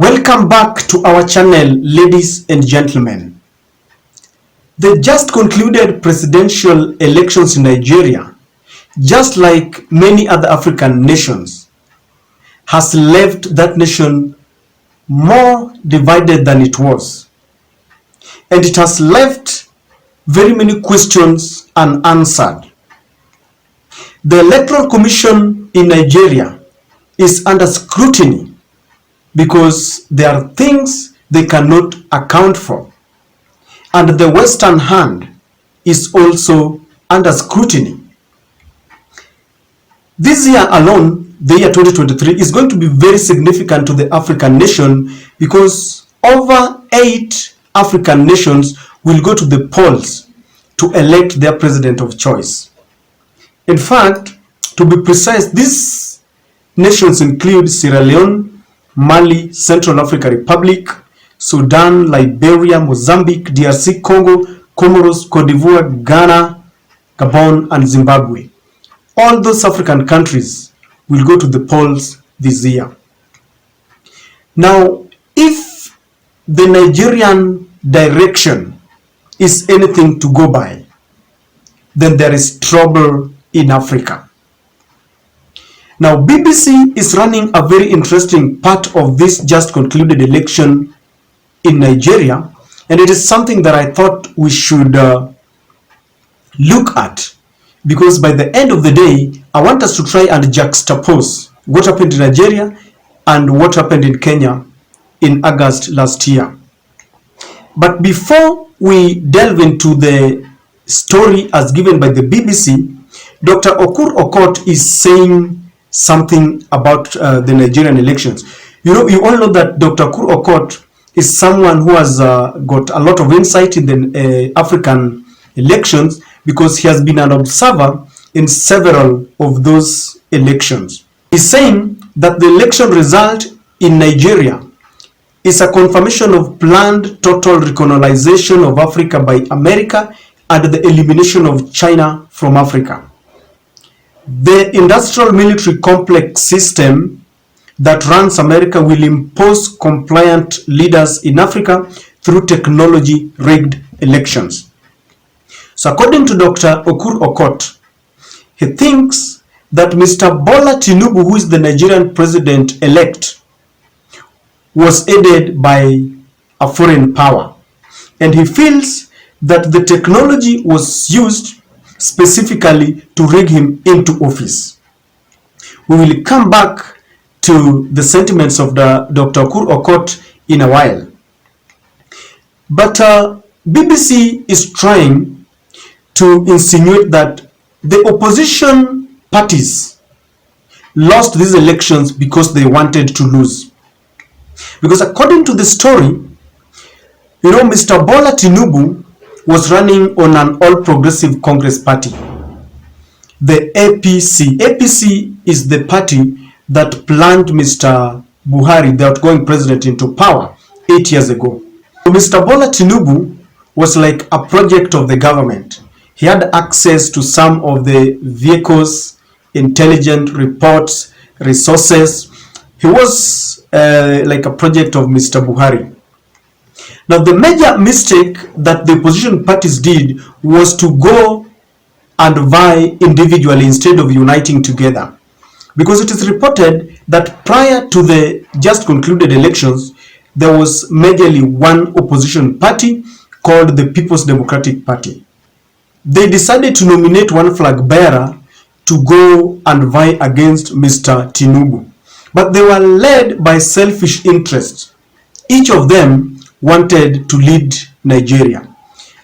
Welcome back to our channel, ladies and gentlemen. The just concluded presidential elections in Nigeria, just like many other African nations, has left that nation more divided than it was. And it has left very many questions unanswered. The Electoral Commission in Nigeria is under scrutiny because there are things they cannot account for. And the Western hand is also under scrutiny. This year alone, the year 2023, is going to be very significant to the African nation because over 8 African nations will go to the polls to elect their president of choice. In fact, to be precise, these nations include Sierra Leone, Mali, Central African Republic, Sudan, Liberia, Mozambique, DRC, Congo, Comoros, Cote d'Ivoire, Ghana, Gabon, and Zimbabwe. All those African countries will go to the polls this year. Now, if the Nigerian direction is anything to go by, then there is trouble in Africa. Now, BBC is running a very interesting part of this just concluded election in Nigeria, and it is something that I thought we should look at, because by the end of the day, I want us to try and juxtapose what happened in Nigeria and what happened in Kenya in August last year. But before we delve into the story as given by the BBC, Dr. Okur Okot is saying something about the Nigerian elections. You all know that Dr. Okur Okot is someone who has got a lot of insight in the African elections because he has been an observer in several of those elections. He's saying that the election result in Nigeria is a confirmation of planned total recolonization of Africa by America and the elimination of China from Africa. The industrial military complex system that runs America will impose compliant leaders in Africa through technology-rigged elections. So according to Dr. Okur Okot, he thinks that Mr. Bola Tinubu, who is the Nigerian president-elect, was aided by a foreign power. And he feels that the technology was used specifically to rig him into office. We will come back to the sentiments of Dr. Okur Okot in a while. But BBC is trying to insinuate that the opposition parties lost these elections because they wanted to lose. Because according to the story, Mr. Bola Tinubu was running on an all-progressive Congress party, the APC. APC is the party that plunged Mr. Buhari, the outgoing president, into power 8 years ago. So Mr. Bola Tinubu was like a project of the government. He had access to some of the vehicles, intelligent reports, resources. He was like a project of Mr. Buhari. Now, the major mistake that the opposition parties did was to go and vie individually instead of uniting together. Because it is reported that prior to the just concluded elections, there was majorly one opposition party called the People's Democratic Party. They decided to nominate one flag bearer to go and vie against Mr. Tinubu. But they were led by selfish interests. Each of them wanted to lead Nigeria.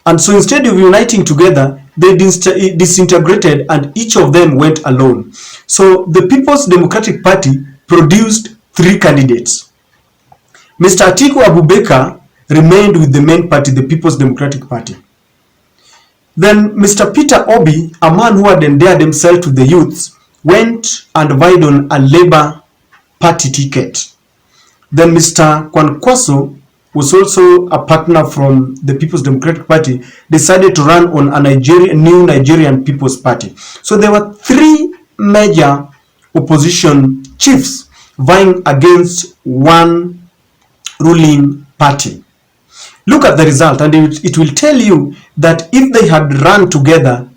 And so instead of uniting together, they disintegrated and each of them went alone. So the People's Democratic Party produced 3 candidates. Mr. Atiku Abubakar remained with the main party, the People's Democratic Party. Then Mr. Peter Obi, a man who had endeared himself to the youths, went and vied on a Labour Party ticket. Then Mr. Kwankwaso was also a partner from the People's Democratic Party, decided to run on a new Nigerian People's Party. So there were 3 major opposition chiefs vying against one ruling party. Look at the result, and it will tell you that if they had run together,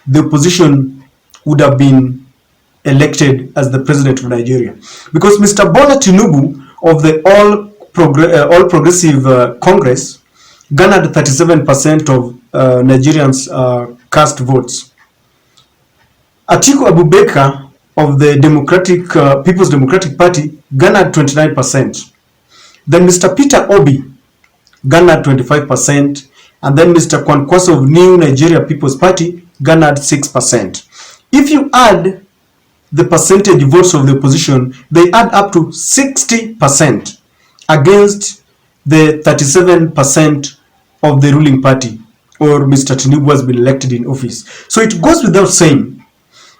the opposition would have been elected as the president of Nigeria. Because Mr. Bola Tinubu of the All Progressive Congress garnered 37% of Nigerians' cast votes. Atiku Abubakar of the People's Democratic Party garnered 29%. Then Mr. Peter Obi garnered 25%, and then Mr. Kwankwaso of New Nigeria People's Party garnered 6%. If you add the percentage votes of the opposition, they add up to 60% against the 37% of the ruling party, or Mr. Tinubu has been elected in office. So it goes without saying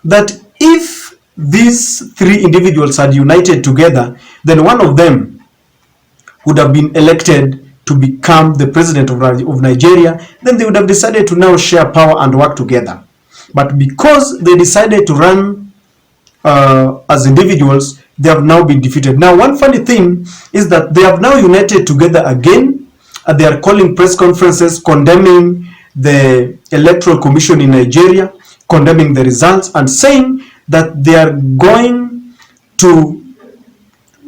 that if these three individuals had united together, then one of them would have been elected to become the president of Nigeria. Then they would have decided to now share power and work together. But because they decided to run as individuals, they have now been defeated. Now, one funny thing is that they have now united together again. They are calling press conferences condemning the Electoral Commission in Nigeria, condemning the results, and saying that they are going to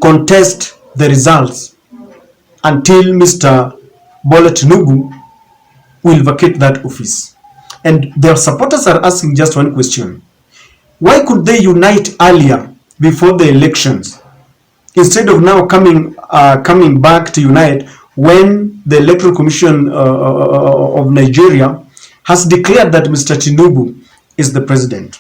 contest the results until Mr. Bola Tinubu will vacate that office. And their supporters are asking just one question: why could they unite earlier before the elections, instead of now coming back to unite when the Electoral Commission of Nigeria has declared that Mr. Tinubu is the president?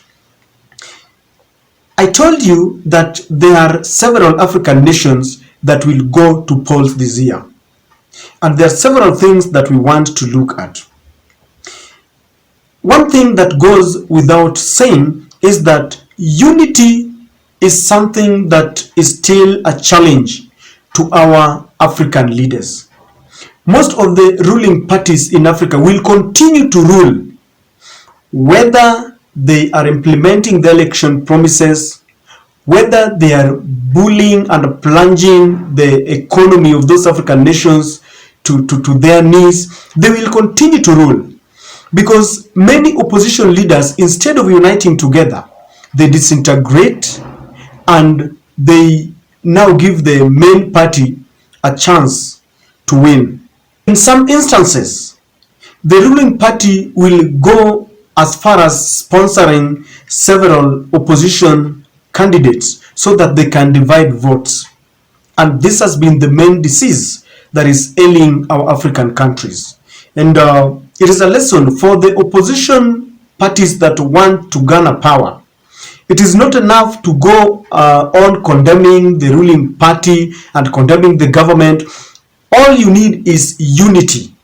I told you that there are several African nations that will go to polls this year, and there are several things that we want to look at. One thing that goes without saying is that unity is something that is still a challenge to our African leaders. Most of the ruling parties in Africa will continue to rule, whether they are implementing the election promises, whether they are bullying and plunging the economy of those African nations to their knees. They will continue to rule, because many opposition leaders, instead of uniting together, they disintegrate and they now give the main party a chance to win. In some instances, the ruling party will go as far as sponsoring several opposition candidates so that they can divide votes. And this has been the main disease that is ailing our African countries. And it is a lesson for the opposition parties that want to garner power. It is not enough to go on condemning the ruling party and condemning the government. All you need is unity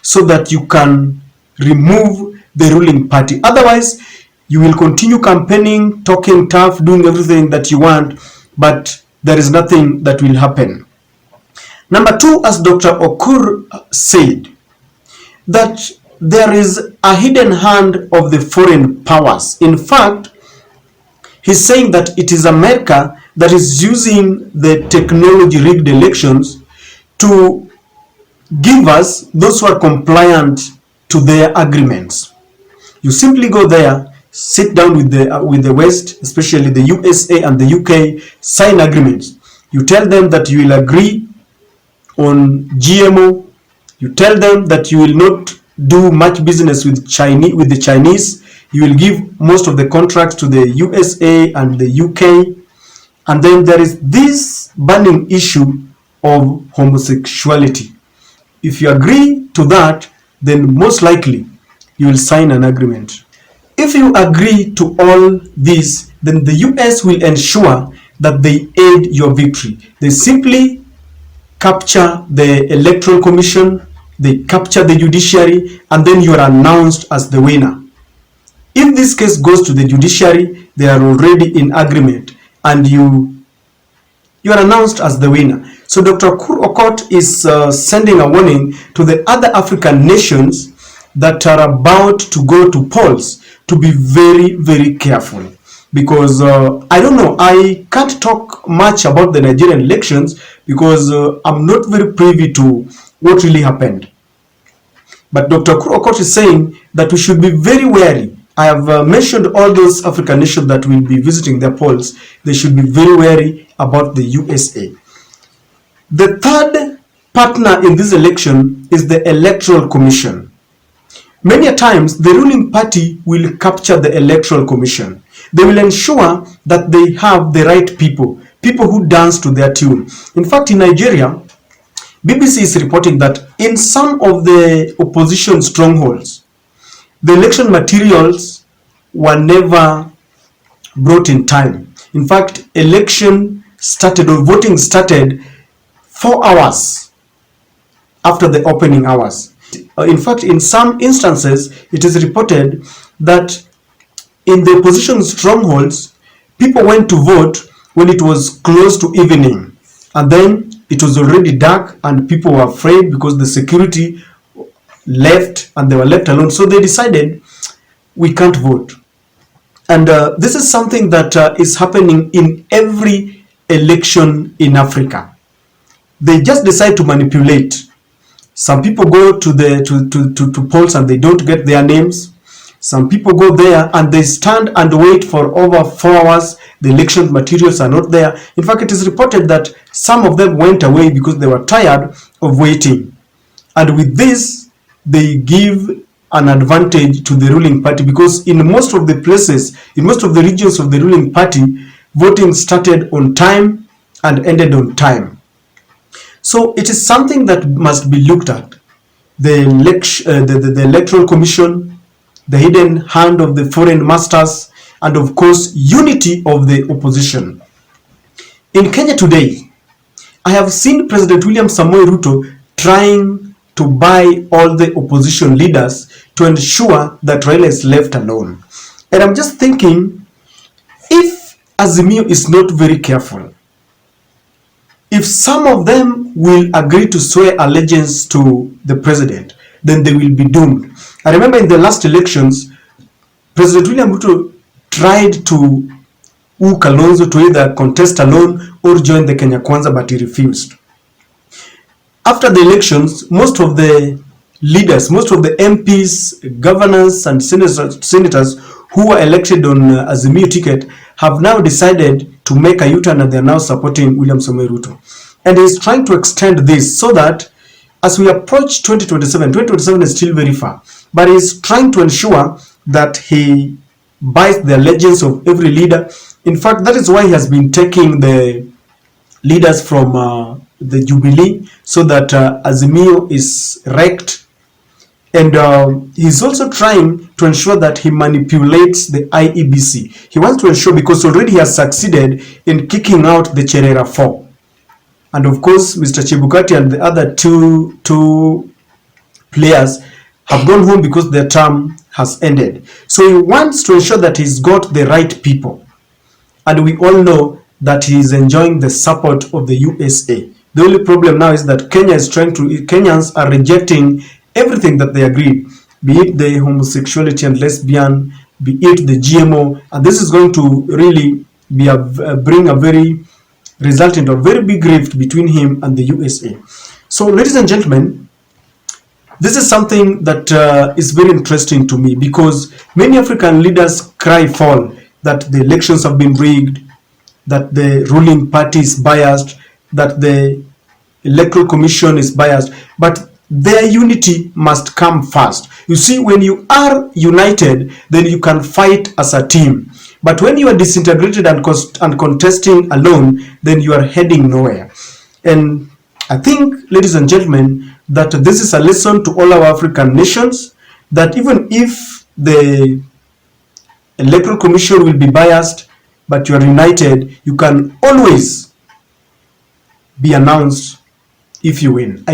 so that you can remove the ruling party. Otherwise, you will continue campaigning, talking tough, doing everything that you want, but there is nothing that will happen. Number two, as Dr. Okur said, that there is a hidden hand of the foreign powers. In fact, he's saying that it is America that is using the technology-rigged elections to give us those who are compliant to their agreements. You simply go there, sit down with the West, especially the USA and the UK, sign agreements. You tell them that you will agree on GMO. You tell them that you will not do much business with the Chinese. You will give most of the contracts to the USA and the UK. And then there is this burning issue of homosexuality. If you agree to that, then most likely you will sign an agreement. If you agree to all this, then the US will ensure that they aid your victory. They simply capture the Electoral Commission, they capture the judiciary, and then you are announced as the winner. If this case goes to the judiciary, they are already in agreement, and you are announced as the winner. So Dr. Okot is sending a warning to the other African nations that are about to go to polls to be very, very careful. Because I don't know, I can't talk much about the Nigerian elections because I'm not very privy to what really happened. But Dr. Ooko is saying that we should be very wary. I have mentioned all those African nations that will be visiting their polls. They should be very wary about the USA. The third partner in this election is the Electoral Commission. Many times, the ruling party will capture the Electoral Commission. They will ensure that they have the right people who dance to their tune. In fact, in Nigeria, BBC is reporting that in some of the opposition strongholds, the election materials were never brought in time. In fact, election started, or voting started 4 hours after the opening hours. In fact, in some instances, it is reported that in the opposition strongholds, people went to vote when it was close to evening, and then it was already dark and people were afraid because the security left and they were left alone. So they decided, we can't vote. And this is something that is happening in every election in Africa. They just decide to manipulate. Some people go to the polls and they don't get their names. Some people go there and they stand and wait for over 4 hours. The election materials are not there. In fact, it is reported that some of them went away because they were tired of waiting. And with this, they give an advantage to the ruling party, because in most of the places, in most of the regions of the ruling party, voting started on time and ended on time. So it is something that must be looked at. The Electoral Commission, the hidden hand of the foreign masters, and of course, unity of the opposition. In Kenya today, I have seen President William Samoei Ruto trying to buy all the opposition leaders to ensure that Raila is left alone. And I'm just thinking, if Azimio is not very careful, if some of them will agree to swear allegiance to the president, then they will be doomed. I remember in the last elections, President William Ruto tried to woo Kalonzo to either contest alone or join the Kenya Kwanza, but he refused. After the elections, most of the leaders, most of the MPs, governors, and senators who were elected on Azimio ticket have now decided to make a U-turn, and they are now supporting William Samoei Ruto. And he is trying to extend this so that as we approach 2027 is still very far, but he is trying to ensure that he buys the allegiance of every leader. In fact, that is why he has been taking the leaders from the Jubilee, so that Azimio is wrecked. And he's also trying to ensure that he manipulates the IEBC. He wants to ensure, because already he has succeeded in kicking out the Cherera 4. And of course, Mr. Chebukati and the other two players have gone home because their term has ended. So he wants to ensure that he's got the right people. And we all know that he is enjoying the support of the USA. The only problem now is that Kenyans are rejecting everything that they agreed, be it the homosexuality and lesbian, be it the GMO, and this is going to really be bring a very resultant or very big rift between him and the USA. So, ladies and gentlemen, this is something that is very interesting to me, because many African leaders cry foul that the elections have been rigged, that the ruling party is biased, that the Electoral Commission is biased, but their unity must come first. You see, when you are united, then you can fight as a team. But when you are disintegrated and contesting alone, then you are heading nowhere. And I think, ladies and gentlemen, that this is a lesson to all our African nations, that even if the Electoral Commission will be biased, but you are united, you can always be announced if you win.